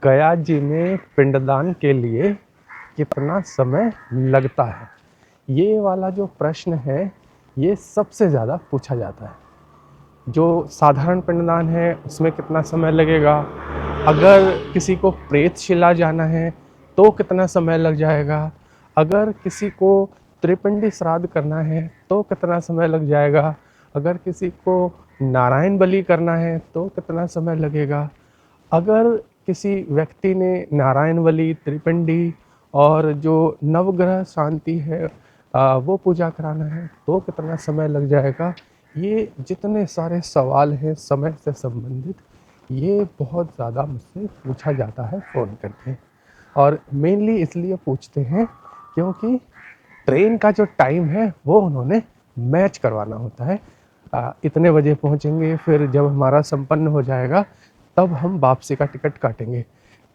गया जी में पिंडदान के लिए कितना समय लगता है? ये वाला जो प्रश्न है, ये सबसे ज़्यादा पूछा जाता है। जो साधारण पिंडदान है, उसमें कितना समय लगेगा? अगर किसी को प्रेतशिला जाना है, तो कितना समय लग जाएगा? अगर किसी को त्रिपिंडी श्राद्ध करना है, तो कितना समय लग जाएगा? अगर किसी को नारायण बलि करना है, तो कितना समय लगेगा? अगर किसी व्यक्ति ने नारायण बलि, त्रिपिंडी और जो नवग्रह शांति है वो पूजा कराना है, तो कितना समय लग जाएगा? ये जितने सारे सवाल हैं समय से संबंधित, ये बहुत ज़्यादा मुझसे पूछा जाता है फ़ोन करके। और मेनली इसलिए पूछते हैं क्योंकि ट्रेन का जो टाइम है वो उन्होंने मैच करवाना होता है। इतने बजे पहुंचेंगे, फिर जब हमारा संपन्न हो जाएगा तब हम वापसी का टिकट काटेंगे।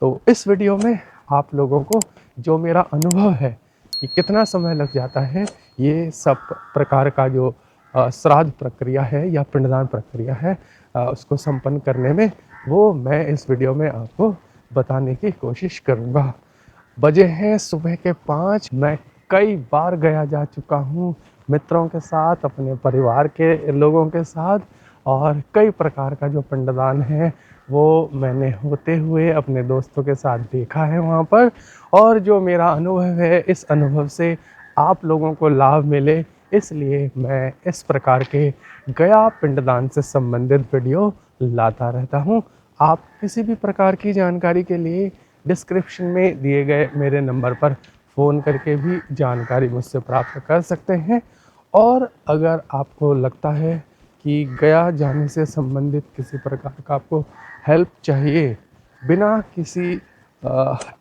तो इस वीडियो में आप लोगों को जो मेरा अनुभव है कि कितना समय लग जाता है ये सब प्रकार का जो श्राद्ध प्रक्रिया है या पिंडदान प्रक्रिया है उसको संपन्न करने में, वो मैं इस वीडियो में आपको बताने की कोशिश करूँगा। बजे हैं सुबह के 5। मैं कई बार गया जा चुका हूँ मित्रों के साथ, अपने परिवार के लोगों के साथ, और कई प्रकार का जो पिंडदान है वो मैंने होते हुए अपने दोस्तों के साथ देखा है वहाँ पर। और जो मेरा अनुभव है, इस अनुभव से आप लोगों को लाभ मिले, इसलिए मैं इस प्रकार के गया पिंडदान से संबंधित वीडियो लाता रहता हूँ। आप किसी भी प्रकार की जानकारी के लिए डिस्क्रिप्शन में दिए गए मेरे नंबर पर फ़ोन करके भी जानकारी मुझसे प्राप्त कर सकते हैं। और अगर आपको लगता है कि गया जाने से संबंधित किसी प्रकार का आपको हेल्प चाहिए, बिना किसी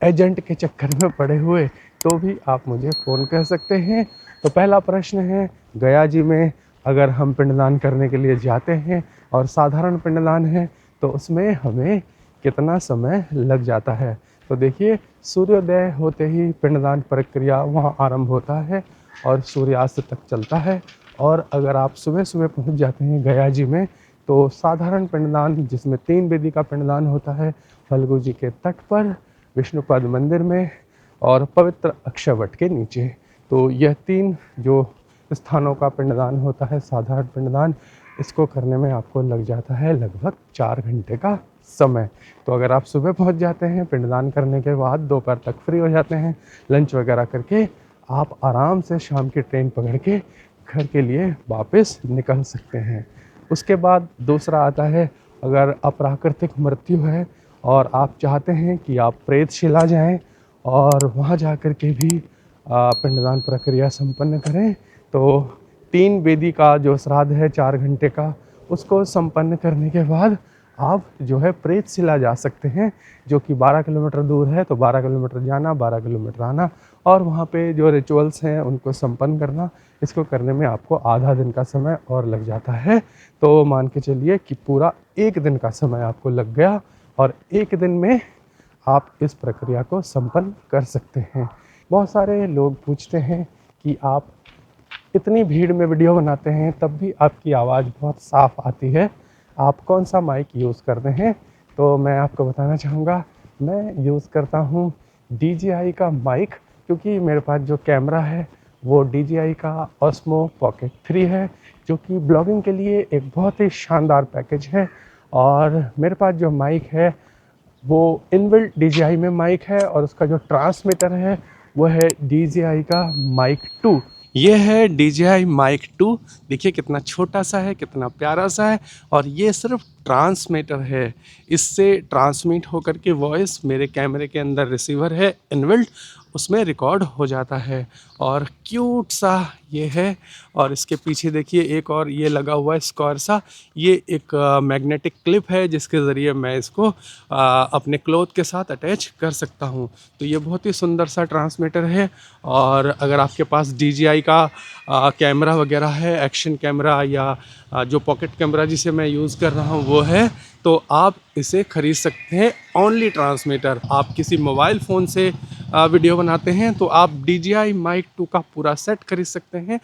एजेंट के चक्कर में पड़े हुए, तो भी आप मुझे फ़ोन कर सकते हैं। तो पहला प्रश्न है, गया जी में अगर हम पिंडदान करने के लिए जाते हैं और साधारण पिंडदान है, तो उसमें हमें कितना समय लग जाता है? तो देखिए, सूर्योदय होते ही पिंडदान प्रक्रिया वहाँ आरंभ होता है और सूर्यास्त तक चलता है। और अगर आप सुबह सुबह पहुँच जाते हैं गया जी में, तो साधारण पिंडदान, जिसमें 3 वेदी का पिंडदान होता है, फल्गु जी के तट पर, विष्णुपद मंदिर में और पवित्र अक्षयवट के नीचे। तो यह 3 जो स्थानों का पिंडदान होता है, साधारण पिंडदान, इसको करने में आपको लग जाता है लगभग 4 घंटे का समय। तो अगर आप सुबह पहुंच जाते हैं, पिंडदान करने के बाद दोपहर तक फ्री हो जाते हैं, लंच वगैरह करके आप आराम से शाम की ट्रेन पकड़ के घर के लिए वापस निकल सकते हैं। उसके बाद दूसरा आता है, अगर अप्राकृतिक मृत्यु है और आप चाहते हैं कि आप प्रेतशिला जाएं और वहां जाकर के भी पिंडदान प्रक्रिया संपन्न करें, तो 3 वेदी का जो श्राद्ध है 4 घंटे का, उसको संपन्न करने के बाद आप जो है प्रेतशिला जा सकते हैं, जो कि 12 किलोमीटर दूर है। तो 12 किलोमीटर जाना, 12 किलोमीटर आना, और वहाँ पे जो रिचुअल्स हैं उनको संपन्न करना, इसको करने में आपको आधा दिन का समय और लग जाता है। तो मान के चलिए कि पूरा 1 दिन का समय आपको लग गया और 1 दिन में आप इस प्रक्रिया को संपन्न कर सकते हैं। बहुत सारे लोग पूछते हैं कि आप इतनी भीड़ में वीडियो बनाते हैं तब भी आपकी आवाज़ बहुत साफ़ आती है, आप कौन सा माइक यूज़ करते हैं? तो मैं आपको बताना चाहूँगा, मैं यूज़ करता हूँ DJI का माइक, क्योंकि मेरे पास जो कैमरा है वो DJI का Osmo Pocket 3 है, जो कि ब्लॉगिंग के लिए एक बहुत ही शानदार पैकेज है। और मेरे पास जो माइक है वो इनबिल्ट DJI में माइक है, और उसका जो ट्रांसमीटर है वो है DJI का माइक 2। ये है DJI माइक 2। देखिए कितना छोटा सा है, कितना प्यारा सा है, और ये सिर्फ ट्रांसमीटर है। इससे ट्रांसमिट होकर के वॉइस मेरे कैमरे के अंदर रिसीवर है इनबिल्ट, उसमें रिकॉर्ड हो जाता है। और क्यूट सा ये है। और इसके पीछे देखिए एक और ये लगा हुआ है स्क्वायर सा, ये एक मैग्नेटिक क्लिप है जिसके ज़रिए मैं इसको अपने क्लॉथ के साथ अटैच कर सकता हूँ। तो ये बहुत ही सुंदर सा ट्रांसमीटर है। और अगर आपके पास DJI का कैमरा वगैरह है, एक्शन कैमरा या जो पॉकेट कैमरा जिसे मैं यूज़ कर रहा हूँ वो है, तो आप इसे ख़रीद सकते हैं। ओनली ट्रांसमीटर, आप किसी मोबाइल फ़ोन से वीडियो बनाते हैं तो आप DJI माइक 2 का पूरा सेट खरीद सकते हैं,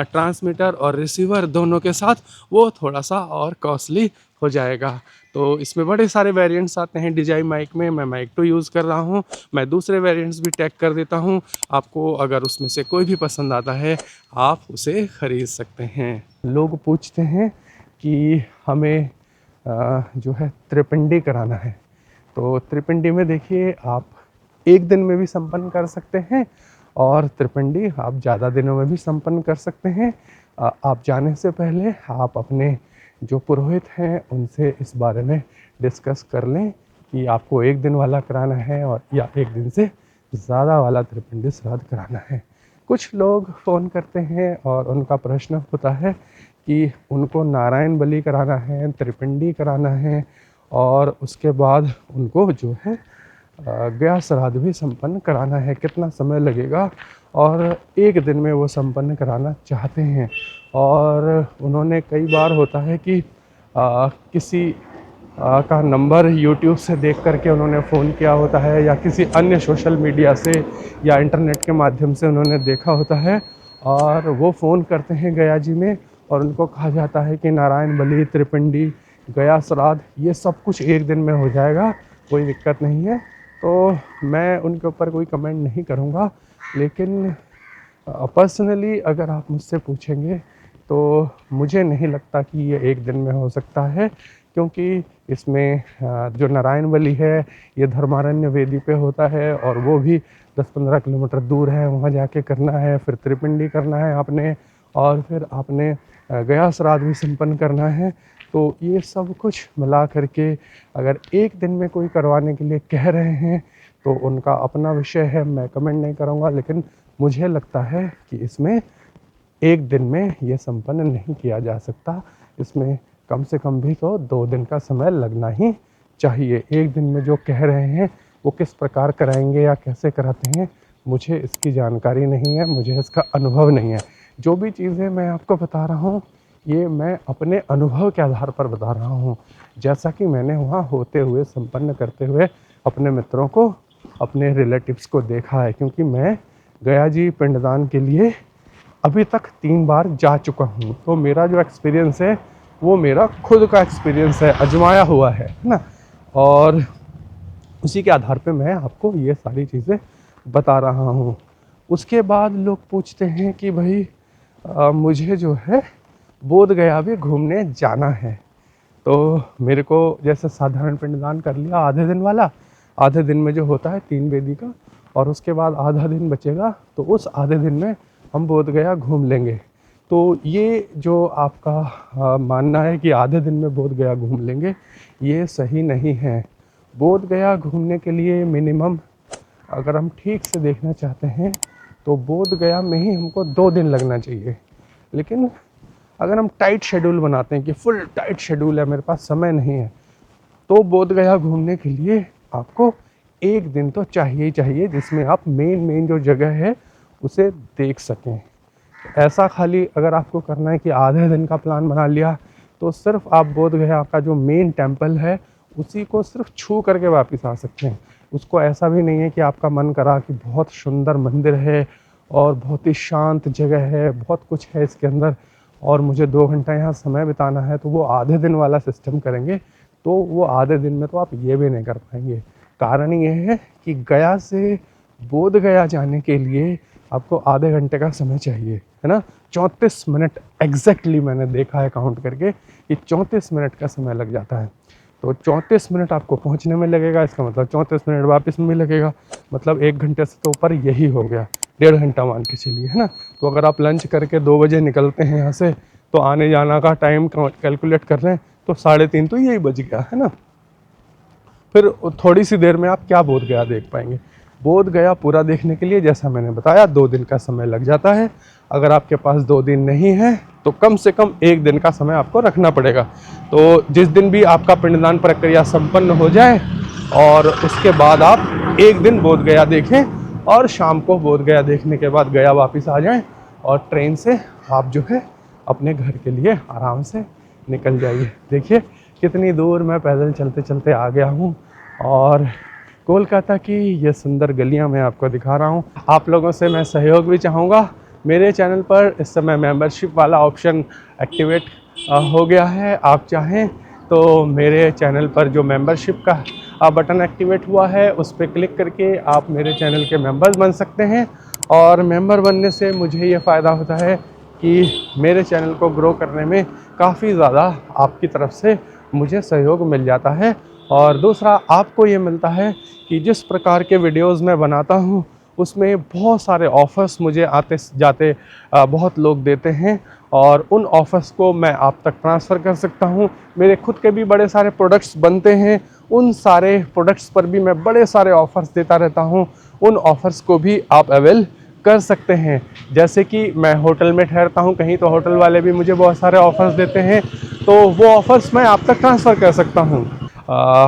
ट्रांसमीटर और रिसीवर दोनों के साथ। वो थोड़ा सा और कॉस्टली हो जाएगा। तो तो इसमें बड़े सारे वेरिएंट्स आते हैं DJI माइक में। मैं माइक 2 यूज़ कर रहा हूँ। मैं दूसरे वेरिएंट्स भी टैग कर देता हूँ। आपको अगर उसमें से कोई भी पसंद आता है आप उसे ख़रीद सकते हैं। लोग पूछते हैं कि हमें जो है त्रिपिंडी कराना है। तो त्रिपिंडी में देखिए आप एक दिन में भी संपन्न कर सकते हैं और त्रिपिंडी आप ज़्यादा दिनों में भी संपन्न कर सकते हैं। आप जाने से पहले आप अपने जो पुरोहित हैं उनसे इस बारे में डिस्कस कर लें कि आपको एक दिन वाला कराना है और या एक दिन से ज़्यादा वाला त्रिपिंडी श्राद्ध कराना है। कुछ लोग फ़ोन करते हैं और उनका प्रश्न होता है कि उनको नारायण बलि कराना है, त्रिपिंडी कराना है और उसके बाद उनको जो है गया श्राद्ध भी संपन्न कराना है, कितना समय लगेगा। और एक दिन में वो संपन्न कराना चाहते हैं। और उन्होंने कई बार होता है कि किसी का नंबर यूट्यूब से देख करके उन्होंने फ़ोन किया होता है या किसी अन्य सोशल मीडिया से या इंटरनेट के माध्यम से उन्होंने देखा होता है और वो फ़ोन करते हैं गया जी में और उनको कहा जाता है कि नारायण बलि, त्रिपिंडी, गया श्राद्ध ये सब कुछ एक दिन में हो जाएगा, कोई दिक्कत नहीं है। तो मैं उनके ऊपर कोई कमेंट नहीं करूँगा, लेकिन पर्सनली अगर आप मुझसे पूछेंगे तो मुझे नहीं लगता कि ये एक दिन में हो सकता है, क्योंकि इसमें जो नारायण बलि है ये धर्मारण्य वेदी पे होता है और वो भी 10-15 किलोमीटर दूर है, वहाँ जाके करना है। फिर त्रिपिंडी करना है आपने और फिर आपने गया श्राद्ध भी संपन्न करना है। तो ये सब कुछ मिला करके अगर एक दिन में कोई करवाने के लिए कह रहे हैं तो उनका अपना विषय है, मैं कमेंट नहीं करूँगा। लेकिन मुझे लगता है कि इसमें एक दिन में ये संपन्न नहीं किया जा सकता, इसमें कम से कम भी तो 2 दिन का समय लगना ही चाहिए। एक दिन में जो कह रहे हैं वो किस प्रकार कराएंगे या कैसे कराते हैं मुझे इसकी जानकारी नहीं है, मुझे इसका अनुभव नहीं है। जो भी चीज़ें मैं आपको बता रहा हूँ ये मैं अपने अनुभव के आधार पर बता रहा हूँ, जैसा कि मैंने वहाँ होते हुए संपन्न करते हुए अपने मित्रों को, अपने रिलेटिव्स को देखा है। क्योंकि मैं गया जी पिंडदान के लिए अभी तक 3 बार जा चुका हूँ, तो मेरा जो एक्सपीरियंस है वो मेरा खुद का एक्सपीरियंस है, आजमाया हुआ है ना। और उसी के आधार पे मैं आपको ये सारी चीज़ें बता रहा हूँ। उसके बाद लोग पूछते हैं कि भाई मुझे जो है बोध गया भी घूमने जाना है। तो मेरे को जैसे साधारण पिंडदान कर लिया आधे दिन वाला, आधे दिन में जो होता है 3 वेदी का, और उसके बाद आधा दिन बचेगा तो उस आधे दिन में हम बोध गया घूम लेंगे। तो ये जो आपका मानना है कि आधे दिन में बोध गया घूम लेंगे, ये सही नहीं है। बोध गया घूमने के लिए मिनिमम अगर हम ठीक से देखना चाहते हैं तो बोध गया में ही हमको 2 दिन लगना चाहिए। लेकिन अगर हम टाइट शेड्यूल बनाते हैं कि फुल टाइट शेड्यूल है, मेरे पास समय नहीं है, तो बोध गया घूमने के लिए आपको 1 दिन तो चाहिए ही चाहिए, जिसमें आप मेन जो जगह है उसे देख सकें। ऐसा खाली अगर आपको करना है कि आधे दिन का प्लान बना लिया तो सिर्फ आप बोध गया का जो मेन टेम्पल है उसी को सिर्फ छू करके वापस आ सकते हैं। उसको ऐसा भी नहीं है कि आपका मन करा कि बहुत सुंदर मंदिर है और बहुत ही शांत जगह है, बहुत कुछ है इसके अंदर और मुझे 2 घंटा यहाँ समय बिताना है, तो वो आधे दिन वाला सिस्टम करेंगे तो वो आधे दिन में तो आप ये भी नहीं कर पाएंगे। कारण ये है कि गया से बोध गया जाने के लिए आपको आधे घंटे का समय चाहिए, है ना। 34 मिनट एग्जैक्टली मैंने देखा है काउंट करके कि 34 मिनट का समय लग जाता है। तो 34 मिनट आपको पहुंचने में लगेगा, इसका मतलब 34 मिनट वापस में भी लगेगा, मतलब 1 घंटे से तो ऊपर यही हो गया, 1.5 घंटा मान के चलिए, है ना। तो अगर आप लंच करके 2 बजे निकलते हैं यहाँ से तो आने जाना का टाइम कैलकुलेट कर रहे हैं तो 3:30 तो यही बज गया, है ना। फिर थोड़ी सी देर में आप क्या बोध गया देख पाएंगे। बोध गया पूरा देखने के लिए जैसा मैंने बताया 2 दिन का समय लग जाता है। अगर आपके पास 2 दिन नहीं है तो कम से कम 1 दिन का समय आपको रखना पड़ेगा। तो जिस दिन भी आपका पिंडदान प्रक्रिया संपन्न हो जाए और उसके बाद आप 1 दिन बोध गया देखें और शाम को बोध गया देखने के बाद गया वापस आ जाएं और ट्रेन से आप जो है अपने घर के लिए आराम से निकल जाइए। देखिए कितनी दूर मैं पैदल चलते चलते आ गया हूँ और कोलकाता की ये सुंदर गलियाँ मैं आपको दिखा रहा हूँ। आप लोगों से मैं सहयोग भी चाहूँगा। मेरे चैनल पर इस समय मेंबरशिप वाला ऑप्शन एक्टिवेट हो गया है। आप चाहें तो मेरे चैनल पर जो मेंबरशिप का बटन एक्टिवेट हुआ है उस पर क्लिक करके आप मेरे चैनल के मेंबर्स बन सकते हैं। और मेंबर बनने से मुझे ये फ़ायदा होता है कि मेरे चैनल को ग्रो करने में काफ़ी ज़्यादा आपकी तरफ से मुझे सहयोग मिल जाता है। और दूसरा आपको ये मिलता है कि जिस प्रकार के वीडियोस मैं बनाता हूँ उसमें बहुत सारे ऑफ़र्स मुझे आते जाते बहुत लोग देते हैं और उन ऑफ़र्स को मैं आप तक ट्रांसफ़र कर सकता हूँ। मेरे खुद के भी बड़े सारे प्रोडक्ट्स बनते हैं, उन सारे प्रोडक्ट्स पर भी मैं बड़े सारे ऑफ़र्स देता रहता हूँ। उन ऑफ़र्स को भी आप अवेल कर सकते हैं। जैसे कि मैं होटल में ठहरता हूँ कहीं, तो होटल वाले भी मुझे बहुत सारे ऑफ़र्स देते हैं, तो वो ऑफ़र्स मैं आप तक ट्रांसफ़र कर सकता हूँ।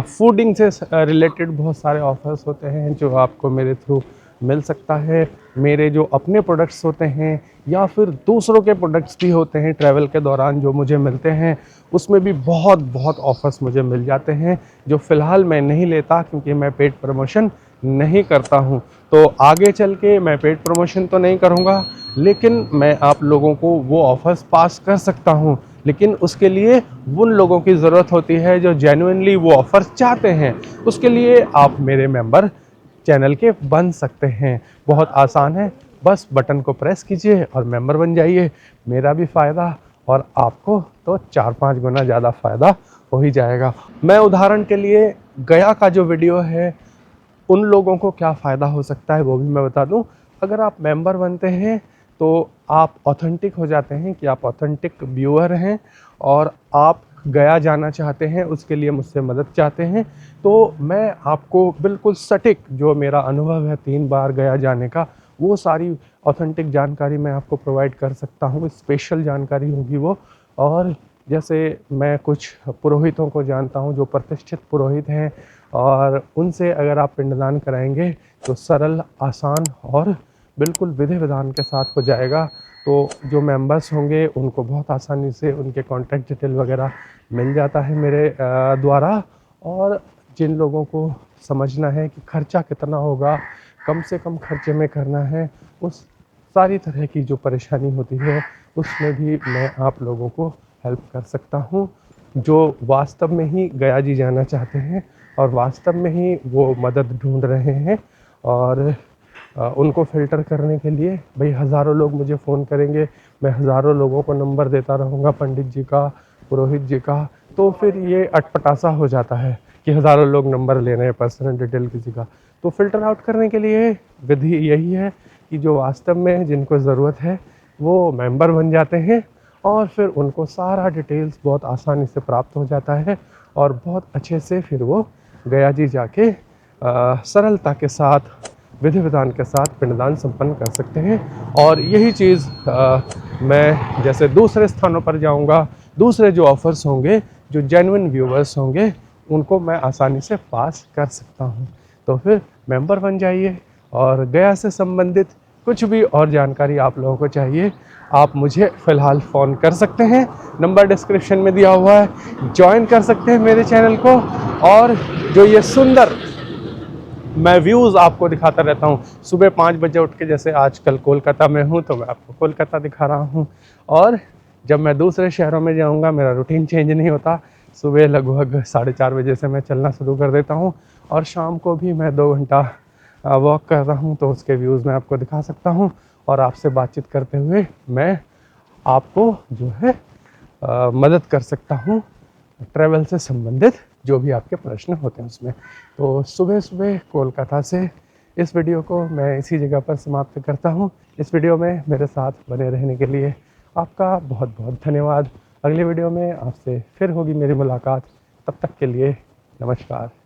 फूडिंग से रिलेटेड बहुत सारे ऑफ़र्स होते हैं जो आपको मेरे थ्रू मिल सकता है। मेरे जो अपने प्रोडक्ट्स होते हैं या फिर दूसरों के प्रोडक्ट्स भी होते हैं ट्रैवल के दौरान जो मुझे मिलते हैं, उसमें भी बहुत बहुत ऑफ़र्स मुझे मिल जाते हैं जो फ़िलहाल मैं नहीं लेता क्योंकि मैं पेड प्रमोशन नहीं करता हूँ। तो आगे चल के मैं पेड प्रमोशन तो नहीं करूँगा, लेकिन मैं आप लोगों को वो ऑफ़र्स पास कर सकता हूँ। लेकिन उसके लिए उन लोगों की ज़रूरत होती है जो जेन्युइनली वो ऑफ़र्स चाहते हैं। उसके लिए आप मेरे मेंबर चैनल के बन सकते हैं। बहुत आसान है, बस बटन को प्रेस कीजिए और मेंबर बन जाइए। मेरा भी फ़ायदा और आपको तो 4-5 गुना ज़्यादा फ़ायदा हो ही जाएगा। मैं उदाहरण के लिए गया का जो वीडियो है उन लोगों को क्या फ़ायदा हो सकता है वो भी मैं बता दूं। अगर आप मेंबर बनते हैं तो आप ऑथेंटिक हो जाते हैं कि आप ऑथेंटिक व्यूअर हैं और आप गया जाना चाहते हैं, उसके लिए मुझसे मदद चाहते हैं, तो मैं आपको बिल्कुल सटीक जो मेरा अनुभव है 3 बार गया जाने का, वो सारी ऑथेंटिक जानकारी मैं आपको प्रोवाइड कर सकता हूँ। स्पेशल जानकारी होगी वो। और जैसे मैं कुछ पुरोहितों को जानता हूँ जो प्रतिष्ठित पुरोहित हैं, और उनसे अगर आप पिंडदान कराएंगे तो सरल, आसान और बिल्कुल विधि विधान के साथ हो जाएगा। तो जो मेंबर्स होंगे उनको बहुत आसानी से उनके कॉन्टैक्ट डिटेल वगैरह मिल जाता है मेरे द्वारा। और जिन लोगों को समझना है कि खर्चा कितना होगा, कम से कम खर्चे में करना है, उस सारी तरह की जो परेशानी होती है उसमें भी मैं आप लोगों को हेल्प कर सकता हूँ। जो वास्तव में ही गया जी जाना चाहते हैं और वास्तव में ही वो मदद ढूंढ रहे हैं, और उनको फ़िल्टर करने के लिए भाई हज़ारों लोग मुझे फ़ोन करेंगे, मैं हज़ारों लोगों को नंबर देता रहूँगा पंडित जी का, पुरोहित जी का, तो फिर ये अटपटासा हो जाता है कि हज़ारों लोग नंबर ले रहे हैं पर्सनल डिटेल किसी का। तो फ़िल्टर आउट करने के लिए विधि यही है कि जो वास्तव में जिनको ज़रूरत है वो मेंबर बन जाते हैं और फिर उनको सारा डिटेल्स बहुत आसानी से प्राप्त हो जाता है और बहुत अच्छे से फिर वो गया जी जाके सरलता के साथ, विधि विधान के साथ पिंडदान संपन्न कर सकते हैं। और यही चीज़ मैं जैसे दूसरे स्थानों पर जाऊंगा, दूसरे जो ऑफ़र्स होंगे, जो जेन्युइन व्यूवर्स होंगे, उनको मैं आसानी से पास कर सकता हूँ। तो फिर मेंबर बन जाइए। और गया से संबंधित कुछ भी और जानकारी आप लोगों को चाहिए, आप मुझे फ़िलहाल फ़ोन कर सकते हैं, नंबर डिस्क्रिप्शन में दिया हुआ है, जॉइन कर सकते हैं मेरे चैनल को। और जो ये सुंदर मैं व्यूज़ आपको दिखाता रहता हूँ सुबह 5 बजे उठ के, जैसे आजकल कोलकाता में हूँ तो मैं आपको कोलकाता दिखा रहा हूँ। और जब मैं दूसरे शहरों में जाऊँगा मेरा रूटीन चेंज नहीं होता। सुबह लगभग 4:30 बजे से मैं चलना शुरू कर देता हूँ और शाम को भी मैं 2 घंटा वॉक कर रहा हूँ, तो उसके व्यूज़ मैं आपको दिखा सकता हूँ। और आपसे बातचीत करते हुए मैं आपको जो है मदद कर सकता हूँ ट्रैवल से संबंधित जो भी आपके प्रश्न होते हैं उसमें। तो सुबह सुबह कोलकाता से इस वीडियो को मैं इसी जगह पर समाप्त करता हूँ। इस वीडियो में मेरे साथ बने रहने के लिए आपका बहुत बहुत धन्यवाद। अगले वीडियो में आपसे फिर होगी मेरी मुलाकात। तब तक के लिए नमस्कार।